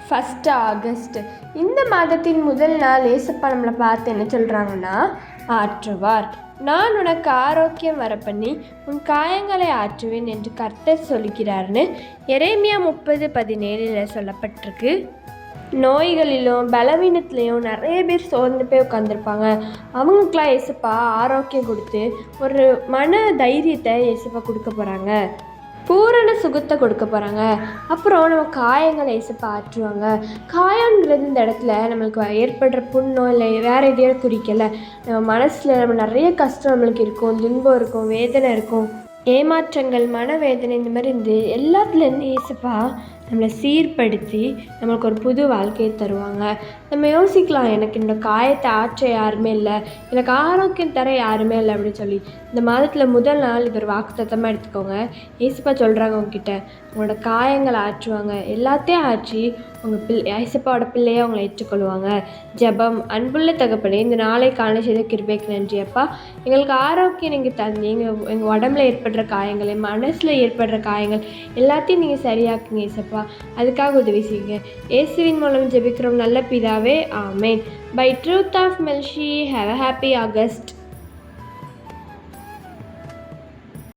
1 August. இந்த மாதத்தின் முதல் நாள் ஏசப்பா நம்மளை பார்த்து என்ன சொல்கிறாங்கன்னா, ஆற்றுவார். நான் உனக்கு ஆரோக்கியம் வரப்பண்ணி உன் காயங்களை ஆற்றுவேன் என்று கர்த்தர் சொல்கிறார்னு எரேமியா 30:17 சொல்லப்பட்டிருக்கு. நோய்களிலும் பலவீனத்துலேயும் நிறைய பேர் சோர்ந்து போய் உட்காந்துருப்பாங்க. அவங்களுக்கெலாம் ஏசப்பா ஆரோக்கியம் கொடுத்து ஒரு மன தைரியத்தை ஏசப்பா கொடுக்க போகிறாங்க. பூரண சுகத்தை கொடுக்க போகிறாங்க. அப்புறம் நம்ம காயங்களை ஏசப்பா ஆற்றுவாங்க. காயங்கிறது இந்த இடத்துல நம்மளுக்கு ஏற்படுற புண்ணோ இல்லை வேறு எதையோ குறிக்கலை. நம்ம மனசில் நம்ம நிறைய கஷ்டம் நம்மளுக்கு இருக்கும், துன்பம் இருக்கும், வேதனை இருக்கும், ஏமாற்றங்கள், மனவேதனை, இந்த மாதிரி இருந்து எல்லாத்துலேருந்து ஏசப்பா நம்மளை சீர்படுத்தி நம்மளுக்கு ஒரு புது வாழ்க்கையை தருவாங்க. நம்ம யோசிக்கலாம், எனக்கு இந்த காயத்தை ஆற்ற யாருமே இல்லை, எனக்கு ஆரோக்கியம் தர யாருமே இல்லை அப்படின்னு சொல்லி. இந்த மாதத்தில் முதல் நாள் இது ஒரு வாக்குத்தத்தமாக எடுத்துக்கோங்க. ஏசப்பா சொல்கிறாங்க உங்ககிட்ட, உங்களோட காயங்களை ஆற்றுவாங்க. எல்லாத்தையும் ஆற்றி உங்கள் ஏசப்பாவோட பிள்ளையை அவங்களை ஏற்றுக்கொள்வாங்க. ஜெபம். அன்புள்ள தகப்பனே, இந்த நாளை காண செய்த கிருபைக்கு நன்றி அப்பா. எங்களுக்கு ஆரோக்கியம் நீங்கள் தந்து எங்கள் உடம்புல ஏற்படுற காயங்கள், மனசில் ஏற்படுற காயங்கள் எல்லாத்தையும் நீங்கள் சரியாக்குங்க ஏசப்பா. அதுக்காக உதவி செய்யுங்க. இயேசுவின் மூலம் ஜெபிக்கிறோம் நல்ல பிதாவே, ஆமேன். By truth of Melshi, have a happy August.